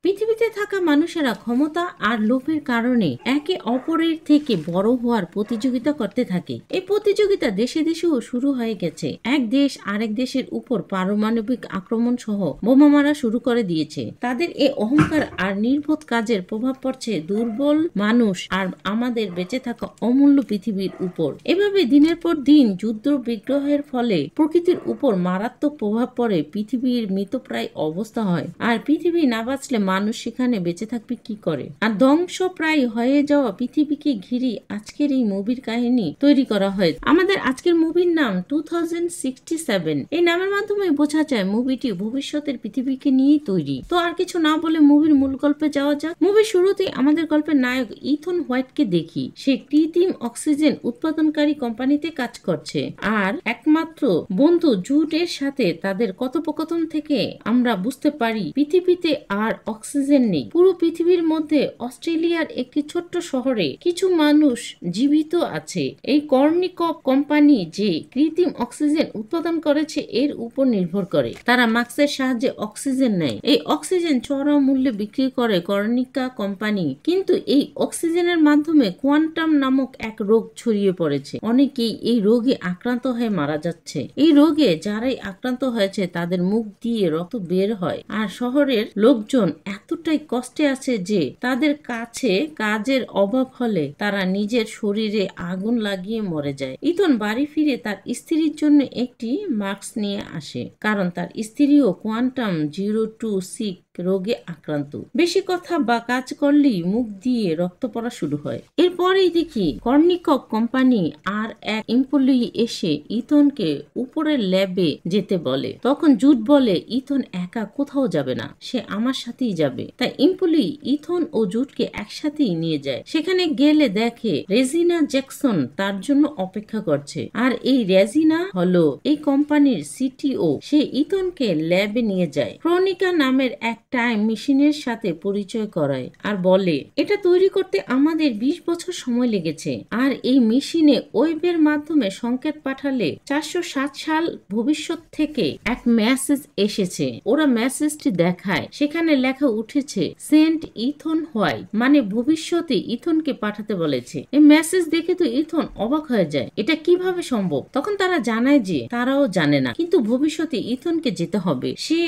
পৃথিবীতে থাকা মানুষেরা ক্ষমতা আর লোভের কারণে একে অপরের থেকে বড় হওয়ার প্রতিযোগিতা করতে থাকে। এই প্রতিযোগিতা দেশে দেশেও শুরু হয়ে গেছে। এক দেশ আরেক দেশের উপর পারমাণবিক আক্রমণ সহ বোমা মারা শুরু করে দিয়েছে। তাদের এই অহংকার আর নির্বোধ কাজের প্রভাব পড়ছে দুর্বল মানুষ আর আমাদের বেঁচে থাকা অমূল্য পৃথিবীর উপর। এভাবে দিনের পর দিন যুদ্ধ বিগ্রহের ফলে প্রকৃতির উপর মারাত্মক প্রভাব পড়ে, পৃথিবীর মৃতপ্রায় অবস্থা হয়। আর পৃথিবী না বাঁচলে মানুষ সেখানে বেঁচে থাকবে কি করে? আর ধ্বংস প্রায় হয়ে যাওয়া পৃথিবীকে ঘিরে আজকের এই মুভির কাহিনী তৈরি করা হয়। আমাদের আজকের মুভির নাম 2067। এই নামের মাধ্যমে বোঝা যায় মুভিটি ভবিষ্যতের পৃথিবীকে নিয়েই তৈরি। তো আর কিছু না বলে মুভির মূল গল্পে যাওয়া যাক। মুভির শুরুতেই আমাদের গল্পের নায়ক ইথন হোয়াইটকে দেখি। সে কৃত্রিম অক্সিজেন উৎপাদনকারী কোম্পানিতে কাজ করছে আর একমাত্র বন্ধু জুডের সাথে তাদের কথোপকথন থেকে আমরা বুঝতে পারি পৃথিবীতে আর অক্সিজেন নেই। পুরো পৃথিবীর মধ্যে অস্ট্রেলিয়ার একটি ছোট্ট শহরে কিছু মানুষ জীবিত আছে। এই কর্নিকপ কোম্পানি যে কৃত্রিম অক্সিজেন উৎপাদন করেছে এর উপর নির্ভর করে। তারা মাস্কের সাহায্যে অক্সিজেন নেয়। এই অক্সিজেন চড়া মূল্যে বিক্রি করে কর্নিকা কোম্পানি। কিন্তু এই অক্সিজেনের মাধ্যমে কোয়ান্টাম নামক এক রোগ ছড়িয়ে পড়েছে। অনেকেই এই রোগে আক্রান্ত হয়ে মারা যাচ্ছে। এই রোগে যারাই আক্রান্ত হয়েছে তাদের মুখ দিয়ে রক্ত বের হয় আর শহরের লোকজন এতটাই কষ্টে আছে যে তাদের কাছে কাজের অভাব হলে তারা নিজের শরীরে আগুন লাগিয়ে মরে যায়। ইথন বাড়ি ফিরে তার স্ত্রীর জন্য একটি মাস্ক নিয়ে আসে, কারণ তার স্ত্রীও কোয়ান্টাম 026 রোগে আক্রান্ত। বেশি কথা বা কাজ করলেই মুখ দিয়ে রক্ত পড়া শুরু হয়। এরপরেই দেখি কর্নিকক কোম্পানি আর এক এমপ্লয়ি এসে ইথনকে উপরের ল্যাবে যেতে বলে। তখন জুড বলে ইথন একা কোথাও যাবে না, সে আমার সাথেই যাবে। তাই এমপ্লয়ি ইথন ও জুডকে একসাথেই নিয়ে যায়। সেখানে গেলে দেখে রেজিনা জ্যাকসন তার জন্য অপেক্ষা করছে। আর এই রেজিনা হলো এই কোম্পানির সিটিও। সে ইথনকে ল্যাবে নিয়ে যায়। ক্রনিকা নামের এক টাইম মেশিনের সাথে পরিচয় করায় আর বলে এটা তৈরি করতে আমাদের 20 বছর সময় লেগেছে। আর এই মেশিনে ওয়েবের মাধ্যমে সংকেত পাঠালে 407 সাল ভবিষ্যৎ থেকে এক মেসেজ এসেছে। ওরা মেসেজটি দেখায়, সেখানে লেখা উঠেছে সেন্ট ইথন হোয়াইট, মানে ভবিষ্যতে ইথনকে পাঠাতে বলেছে। এই মেসেজ দেখে তো ইথন অবাক হয়ে যায়, এটা কিভাবে সম্ভব? তখন তারা জানায় যে তারাও জানে না, কিন্তু ভবিষ্যতে ইথনকে যেতে হবে। সে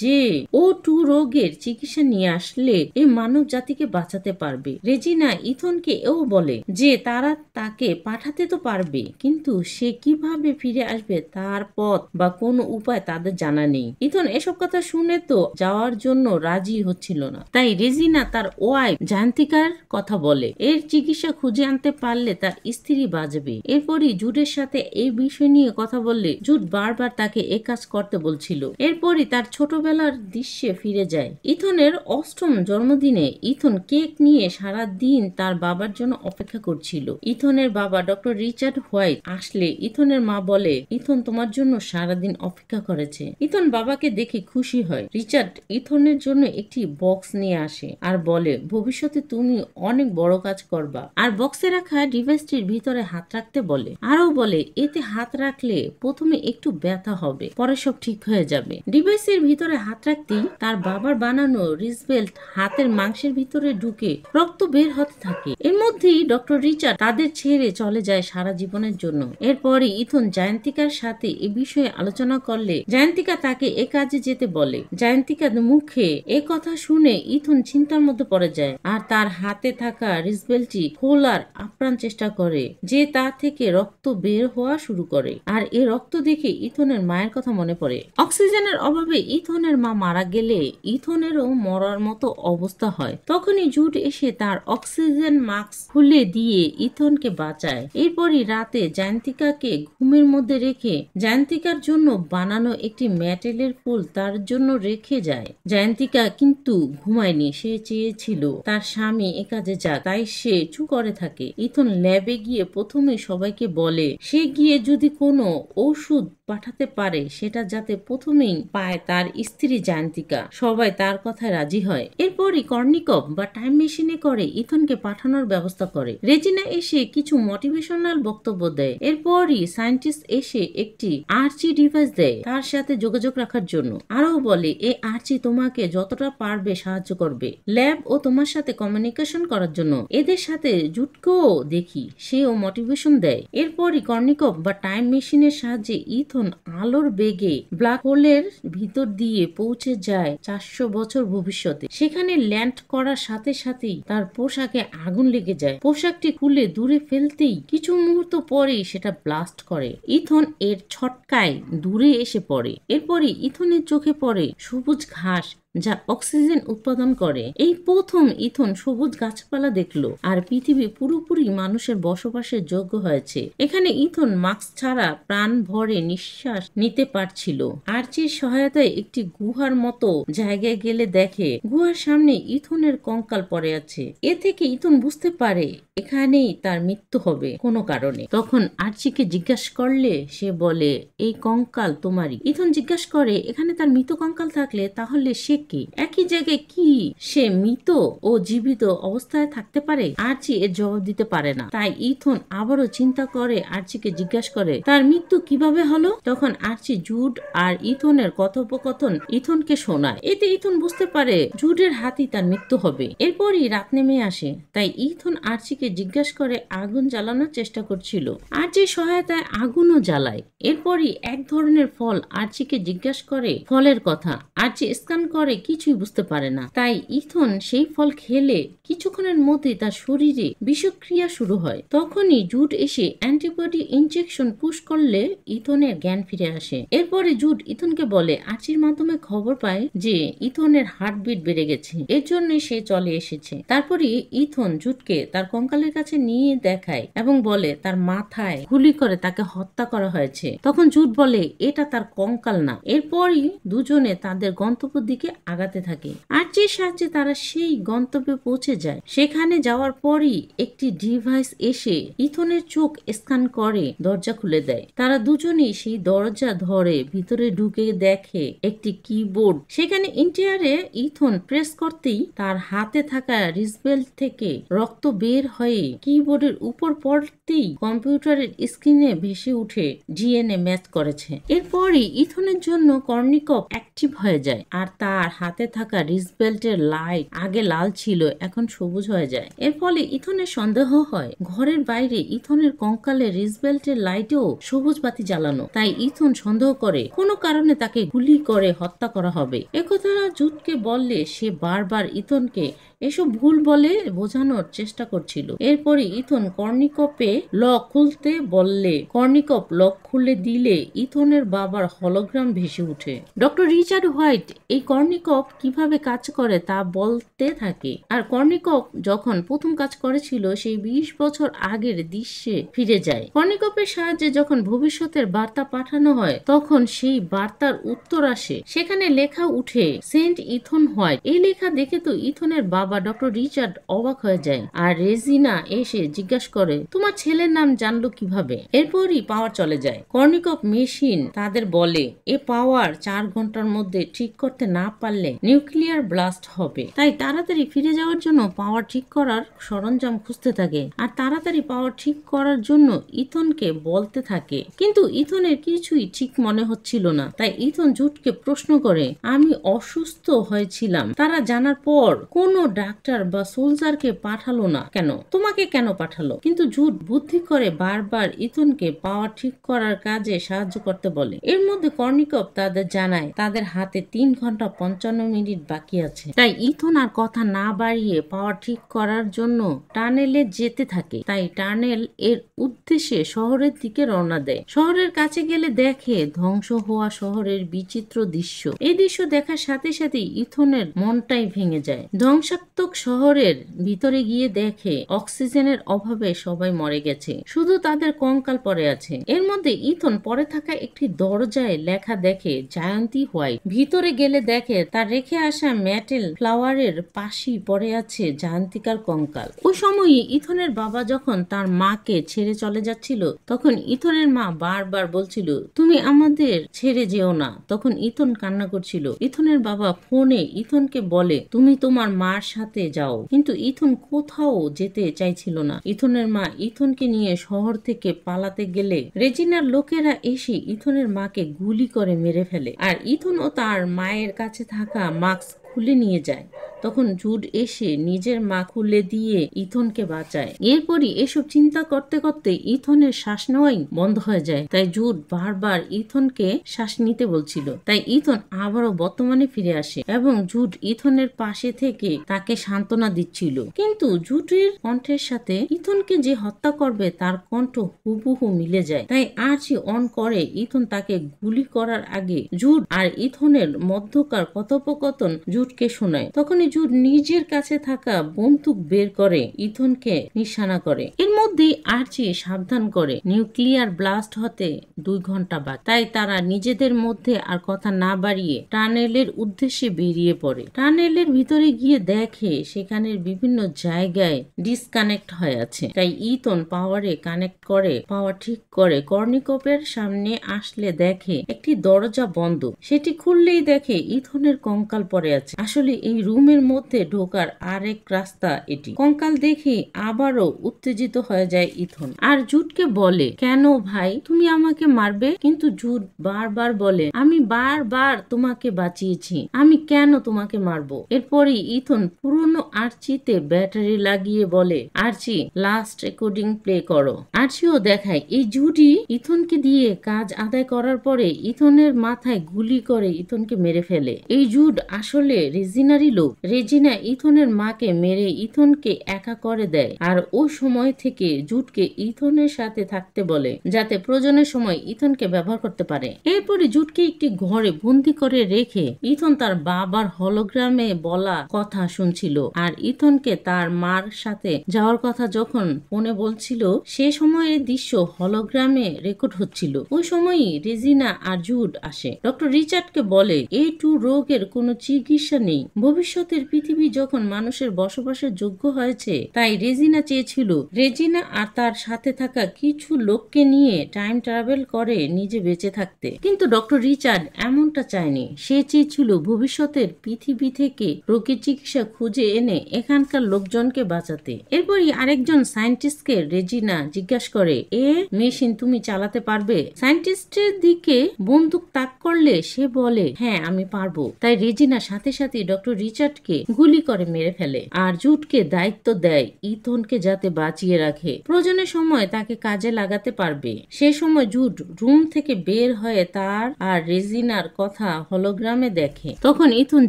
যে O2 রোগের চিকিৎসা নিয়ে আসলে এই মানব জাতিকে বাঁচাতে পারবে। রেজিনা ইথনকে এও বলে যে তারা তাকে পাঠাতে তো পারবে, কিন্তু সে কিভাবে ফিরে আসবে তার পথ বা কোনো উপায় তাদের জানা নেই। ইথন এসব কথা শুনে তো যাওয়ার জন্য রাজি হচ্ছিল না। তাই রেজিনা তার ওয়াইফ জান্তিকার কথা বলে, এর চিকিৎসা খুঁজে আনতে পারলে তার স্ত্রী বাঁচবে। এরপরই জুডের সাথে এই বিষয় নিয়ে কথা বললে জুড বারবার তাকে এ কাজ করতে বলছিল। এরপরই তার ছোটবেলার দৃশ্যে ফিরে যায়। ইথনের 8ম জন্মদিনে ইথন কেক নিয়ে সারা দিন তার বাবার জন্য অপেক্ষা করছিল। ইথনের বাবা ডক্টর রিচার্ড হোয়াইট আসলে ইথনের মা বলে ইথন তোমার জন্য সারাদিন অপেক্ষা করেছে। ইথন বাবাকে দেখে খুশি হয়। রিচার্ড ইথনের জন্য একটি বক্স নিয়ে আসে আর বলে ভবিষ্যতে তুমি অনেক বড় কাজ করবা। আর বক্সে রাখা ডিভাইসটির ভিতরে হাত রাখতে বলে। আরো বলে এতে হাত রাখলে প্রথমে একটু ব্যথা হবে, পরে সব ঠিক হয়ে যাবে। ডিভাইসের ভিতরে হাত রাখতেই তার বাবার বানানো রিসবেল্ট হাতের মাংসের ভিতরে ঢুকে রক্ত বের হতে থাকে। এর মধ্যেই ডক্টর রিচার্ড তাদের ছেড়ে চলে যায় সারা জীবনের জন্য। এরপরে ইথন জয়ন্তিকার সাথে এ বিষয়ে আলোচনা করলে জয়ন্তিকা তাকে এ কাজে যেতে বলে। জয়ন্তিকার মুখে এ কথা শুনে ইথন চিন্তার মধ্যে পড়ে যায় আর তার হাতে থাকা রিসবেল্টটি খোলার আপ্রাণ চেষ্টা করে, যে তা থেকে রক্ত বের হওয়া শুরু করে। আর এই রক্ত দেখে ইথনের মায়ের কথা মনে পড়ে। অক্সিজেনের অভাবে ইথনের মা মারা গেলে ইথনেরও মরার মতো অবস্থা হয়। তখনই জুড এসে তার অক্সিজেন মাস্ক খুলে দিয়ে ইথনকে বাঁচায়। এরপরই রাতে জয়ন্তিকাকে ঘুমের মধ্যে রেখে জয়ন্তিকার জন্য বানানো একটি মেটেলের ফুল তার জন্য রেখে যায়। জয়ন্তিকা কিন্তু ঘুমায়নি, সে চেয়েছিল তার স্বামী এ কাজে যাক, তাই সে চুপ করে থাকে। ইথন ল্যাবে গিয়ে প্রথমে সবাইকে বলে সে গিয়ে যদি কোনো ওষুধ পাঠাতে পারে সেটা যাতে প্রথমেই পায় তার স্ত্রী জান্তিকা। সবাই তার কথায় রাজি হয়। এরপরই কর্নিকভ বা টাইম মেশিনে করে ইথনকে পাঠানোর ব্যবস্থা করে। রেজিনা এসে কিছু মোটিভেশনাল বক্তব্য দেয়। এরপরই সায়েন্টিস্ট এসে একটি আর্চি ডিভাইস দেয় তার সাথে যোগাযোগ রাখার জন্য। আরও বলে এই আর্চি তোমাকে যতটা পারবে সাহায্য করবে ল্যাব ও তোমার সাথে কমিউনিকেশন করার জন্য। এদের সাথে জুটকেও দেখি, সেও মোটিভেশন দেয়। এরপরই কর্নিকভ বা টাইম মেশিনের সাহায্যে ইথন আলোর বেগে ব্ল্যাক হোলের ভিতর দিয়ে পৌঁছে যায় 400 বছর ভবিষ্যতে। সেখানে ল্যান্ড করার সাথে সাথেই তার পোশাকে আগুন লেগে যায়। পোশাকটি খুলে দূরে ফেলতেই কিছু মুহূর্ত পরেই সেটা ব্লাস্ট করে। ইথন এর ছটকায় দূরে এসে পড়ে। এরপরই ইথনের চোখে পড়ে সবুজ ঘাস যা অক্সিজেন উৎপাদন করে। এই প্রথম ইথন সবুজ গাছপালা দেখলো আর পৃথিবী পুরোপুরি মানুষের বসবাসের যোগ্য হয়েছে। এখানে ইথন মাস্ক ছাড়া প্রাণ ভরে নিঃশ্বাস নিতে পারছিল। আর্চির সহায়তায় একটি গুহার মতো জায়গায় গেলে দেখে গুহার সামনে ইথনের কঙ্কাল পড়ে আছে। এ থেকে ইথন বুঝতে পারে এখানেই তার মৃত্যু হবে কোনো কারণে। তখন আর্চিকে জিজ্ঞাসা করলে সে বলে এই কঙ্কাল তোমারই। ইথন জিজ্ঞাসা করে এখানে তার মৃত কঙ্কাল থাকলে তাহলে সে কি একই জায়গায় কি সে মৃত ও জীবিত অবস্থায় থাকতে পারে? আর্চি এর জবাব দিতে পারে না। তাই ইথন আবারও চিন্তা করে আর্চিকে জিজ্ঞাসা করে তার মৃত্যু কিভাবে হলো। তখন আর্চি জুড আর ইথনের কথোপকথন ইথনকে শোনায়। এতে ইথন বুঝতে পারে জুডের হাতেই তার মৃত্যু হবে। এরপরই রাত নেমে আসে। তাই ইথন আর্চিকে জিজ্ঞাসা করে আগুন জ্বালানোর চেষ্টা করছিল। আর্চির সহায়তায় আগুনও জ্বালায়। এরপরই এক ধরনের ফল আর্চিকে জিজ্ঞাসা করে ফলের কথা। আর্চি স্ক্যান করে কিছুই বুঝতে পারে না। তাই ইথন সেই ফল খেলে কিছুক্ষণের মধ্যে তার শরীরে বিষক্রিয়া শুরু হয়। তখনই জুড এসে অ্যান্টিবডি ইনজেকশন পুশ করলে ইথনের জ্ঞান ফিরে আসে। এরপরে জুড ইথনকে বলে আর্চির মাধ্যমে খবর পায় যে ইথনের হার্টবিট বেড়ে গেছে, এর জন্য সে চলে এসেছে। তারপরে ইথন জুডকে তার কঙ্কালের কাছে নিয়ে দেখায় এবং বলে তার মাথায় গুলি করে তাকে হত্যা করা হয়েছে। তখন জুড বলে এটা তার কঙ্কাল না। এরপরই দুজনে তাদের গন্তব্যের দিকে আগাতে থাকে। আর্চির সাহায্যে তারা সেই গন্তব্যে পৌঁছে যায়। সেখানে যাওয়ার পরই একটি ডিভাইস এসে ইথনের চোখ স্ক্যান করে দরজা খুলে দেয়। তারা দুজনেই সেই দরজা ধরে ভিতরে ঢুকে দেখে একটি কিবোর্ড। সেখানে ইন্টারে ইথন প্রেস করতেই তার হাতে থাকা রিসবেল্ট থেকে রক্ত বের হয়ে কিবোর্ডের উপর পড়তেই কম্পিউটারের স্ক্রিনে ভেসে উঠে ডিএনএ ম্যাচ করেছে। এরপরই ইথনের জন্য কর্নিকভ অ্যাক্টিভ হয়ে যায় আর তার হাতে থাকা রিসবেল্টের লাইট আগে লাল ছিল এখন সবুজ হয়ে যায়। এর ফলে ইথনের সন্দেহ হয় ঘরের বাইরে ইথনের কঙ্কালে রিসবেল্টের লাইটেও সবুজ বাতি জ্বালানো। তাই ইথন সন্দেহ করে কোনো কারণে তাকে গুলি করে হত্যা করা হবে। একথা জুডকে বললে সে বারবার ইথনকে এসব ভুল বলে বোঝানোর চেষ্টা করছিল। এরপরে ইথন কর্নিকভে লক খুলতে বললে কর্নিকভ লক খুলে দিলে ইথনের বাবার হলোগ্রাম ভেসে উঠে। ডক্টর রিচার্ড হোয়াইট এই কর্নিকভ কিভাবে কাজ করে তা বলতে থাকে। আর কর্নিকভ যখন প্রথম কাজ করেছিল সেই 20 বছর আগের দৃশ্যে ফিরে যায়। কর্নিকভের সাহায্যে যখন ভবিষ্যতের বার্তা পাঠানো হয় তখন সেই বার্তার উত্তর আসে। সেখানে লেখা উঠে সেন্ট ইথন হোয়াইট। এই লেখা দেখে তো ইথনের বাবা ডক্টর রিচার্ড অবাক হয়ে যায়। আর রেজিনা এসে জিজ্ঞাসা করে তোমার ছেলের নাম জানলো কিভাবে? এরপরই পাওয়ার চলে যায়। কর্নিকভ মেশিন তাদের বলে এ পাওয়ার 4 ঘন্টার মধ্যে ঠিক করতে না পারলে নিউক্লিয়ার ব্লাস্ট হবে। তাই তাড়াতাড়ি ফিরে যাওয়ার জন্য পাওয়ার ঠিক করার সরঞ্জাম খুঁজতে থাকে। আর তাড়াতাড়ি পাওয়ার ঠিক করার জন্য ইথনকে বলতে থাকে। কিন্তু ইথনের কিছুই ঠিক মনে হচ্ছিল না। তাই ইথন জুডকে প্রশ্ন করে আমি অসুস্থ হয়েছিলাম তারা জানার পর কোনো ডাক্তার বা সোলজারকে পাঠালো না কেন? তোমাকে কেন পাঠালো? কিন্তু জুড বুদ্ধি করে বারবার ইথনকে পাওয়ার ঠিক করার কাজে সাহায্য করতে বলে। এর মধ্যে কর্নিকভ তাদের জানায় তাদের হাতে 3 ঘন্টা 55 মিনিট বাকি আছে। তাই ইথন আর কথা না বাড়িয়ে পাওয়ার ঠিক করার জন্য টানেলে যেতে থাকে। তাই টানেল এর উদ্দেশ্যে শহরের দিকে রওনা দেয়। শহরের কাছে গেলে দেখে ধ্বংস হওয়া শহরের বিচিত্র দৃশ্য। এই দৃশ্য দেখার সাথে সাথে ইথনের মনটাই ভেঙে যায়। ধ্বংসাত্মক শহরের ভিতরে গিয়ে দেখে অক্সিজেনের অভাবে সবাই মরে গেছে, শুধু তাদের কঙ্কাল পড়ে আছে। এর মধ্যে ইথন পরে থাকা একটি দরজায় লেখা দেখে জয়ন্তী হোয়াইট। ভিতরে গেলে দেখে তার রেখে আসা মেটেল ফ্লাওয়ারের পাশেই পড়ে আছে জয়ন্তিকার কঙ্কাল। ওই সময়ই ইথনের বাবা যখন তার মাকে ছেড়ে চলে যাচ্ছিল তখন ইথনের মা বারবার বলছিল তুমি আমাদের ছেড়ে যেও না। তখন ইথন কান্না করছিল। ইথনের বাবা ফোনে ইথনকে বলে তুমি তোমার মার সাথে যাও, কিন্তু ইথন কোথাও যেতে চাইছিল না। ইথনের মা ইথনকে নিয়ে শহর থেকে পালাতে গেলে রেজিনার লোকেরা এসে ইথনের মাকে গুলি করে মেরে ফেলে আর ইথন ও তার মায়ের কাছে থাকা মাস্ক খুলে নিয়ে যায়। তখন জুড এসে নিজের মা খুলে দিয়ে ইথনকে বাঁচায়। এরপরই এসব চিন্তা করতে করতে ইথনের শ্বাস নেওয়াই বন্ধ হয়ে যায়। তাই জুড বারবার ইথনকে শ্বাস নিতে বলছিল। তাই ইথন আবারও বর্তমানে ফিরে আসে এবং জুড ইথনের পাশে থেকে তাকে সান্ত্বনা দিচ্ছিল। কিন্তু জুডের কণ্ঠের সাথে ইথনকে যে হত্যা করবে তার কণ্ঠ হুবহু মিলে যায়। তাই আর্চি অন করে ইথন তাকে গুলি করার আগে জুড আর ইথনের মধ্যকার কথোপকথন জুডকে শোনায়। তখনই জুড নিজের কাছে থাকা বন্দুক বের করে ইথনকে নিশানা করে। এর মধ্যেই আর্চি সাবধান করে নিউক্লিয়ার ব্লাস্ট হতে 2 ঘন্টা বাকি। তাই তারা নিজেদের মধ্যে আর কথা না বাড়িয়ে টানেলের উদ্দেশ্যে বেরিয়ে পড়ে। টানেলের ভিতরে গিয়ে দেখে সেখানের বিভিন্ন জায়গায় ডিসকানেক্ট হয়ে আছে। তাই ইথন পাওয়ারে কানেক্ট করে পাওয়ার ঠিক করে কর্নিকপের সামনে আসলে দেখে একটি দরজা বন্ধ। সেটি খুললেই দেখে ইথনের কঙ্কাল পড়ে আছে। আসলে এই রুমের মধ্যে ঢোকার আরেক রাস্তা এটি। কঙ্কাল দেখে আবারও উত্তেজিত হয়ে যায় ইথন আর জুডকে বলে কেন ভাই তুমি আমাকে মারবে? কিন্তু জুড বারবার বলে আমি বারবার তোমাকে বাঁচিয়েছি, আমি কেন তোমাকে মারবো? এরপরই ইথন পুরনো আর্চিতে ব্যাটারি লাগিয়ে বলে আর্চি লাস্ট রেকর্ডিং প্লে করো। আর্চিও দেখায় এই জুডি ইথনকে দিয়ে কাজ আদায় করার পরে ইথনের মাথায় গুলি করে ইথনকে মেরে ফেলে। এই জুড আসলে রেজিনারই লোক। রেজিনা ইথনের মাকে মেরে ইথনকে একা করে দেয় আর ওই সময় থেকে জুডকে ইথনের সাথে থাকতে বলে যাতে প্রয়োজনের সময় ইথনকে ব্যবহার করতে পারে। এরপরে জুডকে একটি ঘরে বন্দি করে রেখে ইথন তার বাবার হলোগ্রামে বলা কথা শুনছিল আর ইথনকে তার মার সাথে যাওয়ার কথা যখন ফোনে বলছিল সে সময়ের দৃশ্য হলোগ্রামে রেকর্ড হচ্ছিল। ওই সময়ই রেজিনা আর জুড আসে। ডক্টর রিচার্ডকে বলে A2 রোগের কোনো চিকিৎসা নেই। ভবিষ্যতের পৃথিবী যখন মানুষের বসবাসের যোগ্য হয়েছে তাই রেজিনা চেয়েছিল রেজিনা আর তার সাথে থাকা কিছু লোককে নিয়ে টাইম ট্রাভেল করে নিজে বেঁচে থাকতে। কিন্তু ডক্টর রিচার্ড এমনটা চায়নি। সে চেয়েছিল ভবিষ্যতের পৃথিবী থেকে রোগের চিকিৎসা খুঁজে এনে এখানকার লোকজনকে বাঁচাতে। এরপরই আরেকজন সায়েন্টিস্টকে রেজিনা জিজ্ঞাসা করে এ মেশিন তুমি চালাতে পারবে? সায়েন্টিস্টের দিকে বন্দুক তাক করলে সে বলে হ্যাঁ আমি পারবো। তাই রেজিনা সাথে সাথে ডক্টর রিচার্ডকে গুলি করে মেরে ফেলে আর জুডকে দায়িত্ব দেয় ইথনকে যাতে বাঁচিয়ে রাখে, প্রয়োজনের সময় তাকে কাজে লাগাতে পারবে। সে সময় জুড রুম থেকে বের হয়ে তার আর রেজিনার কথা হলোগ্রামে দেখে। তখন ইথন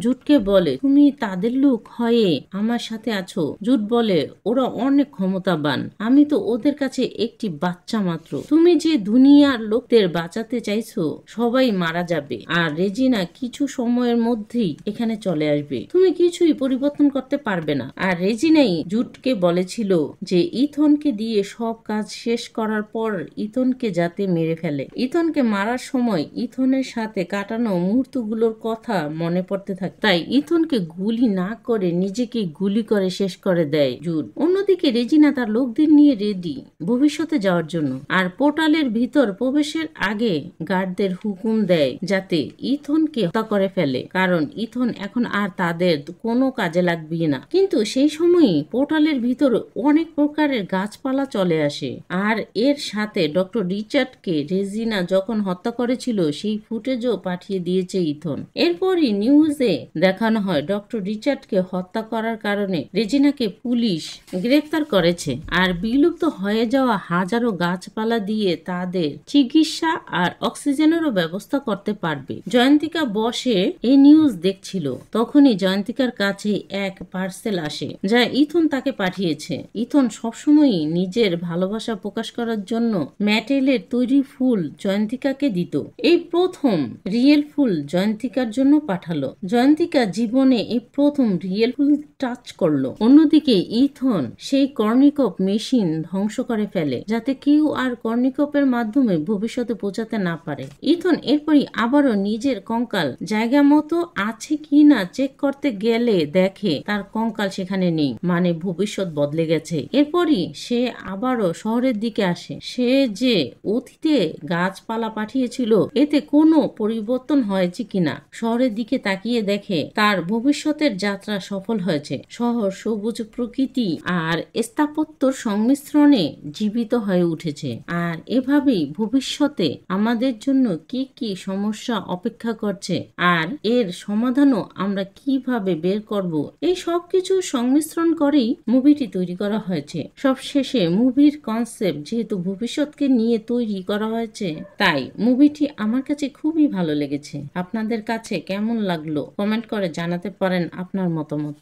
জুডকে বলে তুমি তাদের লোক হয়ে আমার সাথে আছো। জুড বলে ওরা অনেক ক্ষমতাবান, আমি তো ওদের কাছে একটি বাচ্চা মাত্র। তুমি যে দুনিয়ার লোকদের বাঁচাতে চাইছো সবাই মারা যাবে আর রেজিনা কিছু সময়ের মধ্যেই এখানে চলে আসবে। তুমি কিছুই পরিবর্তন করতে পারবে না। আর রেজিনাই জুডকে বলেছিল যে ইথনকে দিয়ে সব কাজ শেষ করার পর ইথনকে যাতে মেরে ফেলে। ইথনকে মারার সময় ইথনের সাথে কাটানো মুহূর্তগুলোর কথা মনে পড়তে থাকে। তাই ইথনকে গুলি না করে নিজেকে গুলি করে শেষ করে দেয় জুড। অন্যদিকে রেজিনা তার লোকদের নিয়ে রেডি ভবিষ্যতে যাওয়ার জন্য আর পোর্টালের ভিতর প্রবেশের আগে গার্ডদের হুকুম দেয় যাতে ইথনকে হত্যা করে ফেলে, কারণ ইথন এখন আর তাদের কোনো কাজে লাগবে না। কিন্তু সেই সময়ই পোর্টালের ভিতর অনেক প্রকারের গাছপালা চলে আসে আর এর সাথে ডক্টর রিচার্ডকে রেজিনা যখন হত্যা করেছিল সেই ফুটেজও পাঠিয়ে দিয়েছে ইথন। এরপরই নিউজে দেখানো হয় ডক্টর রিচার্ডকে হত্যা করার কারণে রেজিনাকে পুলিশ গ্রেফতার করেছে আর বিলুপ্ত হয়ে যাওয়া হাজারো গাছপালা দিয়ে তাদের চিকিৎসা আর অক্সিজেনেরও ব্যবস্থা করতে পারবে। জয়ন্তিকা বসে এই নিউজ দেখছিল তখনই জয়ন্তিকার কাছে এক পার্সেল আসে যা ইথন তাকে পাঠিয়েছে। ইথন সবসময়ই নিজের ভালোবাসা প্রকাশ করার জন্য ম্যাটেলের তৈরি ফুল জয়ন্তিকাকে দিত। এই প্রথম রিয়েল ফুল জয়ন্তিকার জন্য পাঠালো। জয়ন্তিকা জীবনে এই প্রথম রিয়েল ফুল টাচ করলো। অন্যদিকে ইথন সেই কর্নিকপ মেশিন ধ্বংস করে ফেলে যাতে কেউ আর কর্নিকপের মাধ্যমে ভবিষ্যতে পৌঁছাতে না পারে। ইথন এরপরই আবারও নিজের কঙ্কাল জায়গা মতো আছে কি না চেক করতে গেলে দেখে তার কঙ্কাল সেখানে নেই, মানে ভবিষ্যৎ বদলে গেছে। এরপরই সে আবারও শহরের দিকে আসে। সে যে অতীতে গাছপালা পাঠিয়েছিল এতে কোনো পরিবর্তন হয়েছে কিনা শহরের দিকে তাকিয়ে দেখে তার ভবিষ্যতের যাত্রা সফল হয়েছে। শহর সবুজ প্রকৃতি আর স্থাপত্যর সংমিশ্রণে জীবিত হয়ে উঠেছে। আর এভাবেই ভবিষ্যতে আমাদের জন্য কি কি সমস্যা অপেক্ষা করছে আর এর সমাধানও আমরা কিভাবে বের করব, এই সবকিছু সংমিশ্রণ করেই মুভিটি তৈরি করা হয়েছে। সবশেষে মুভির কনসেপ্ট যেহেতু ভবিষ্যৎকে নিয়ে তৈরি করা হয়েছে তাই মুভিটি আমার কাছে খুবই ভালো লেগেছে। আপনাদের কাছে কেমন লাগলো কমেন্ট করে জানাতে পারেন আপনার মতামত।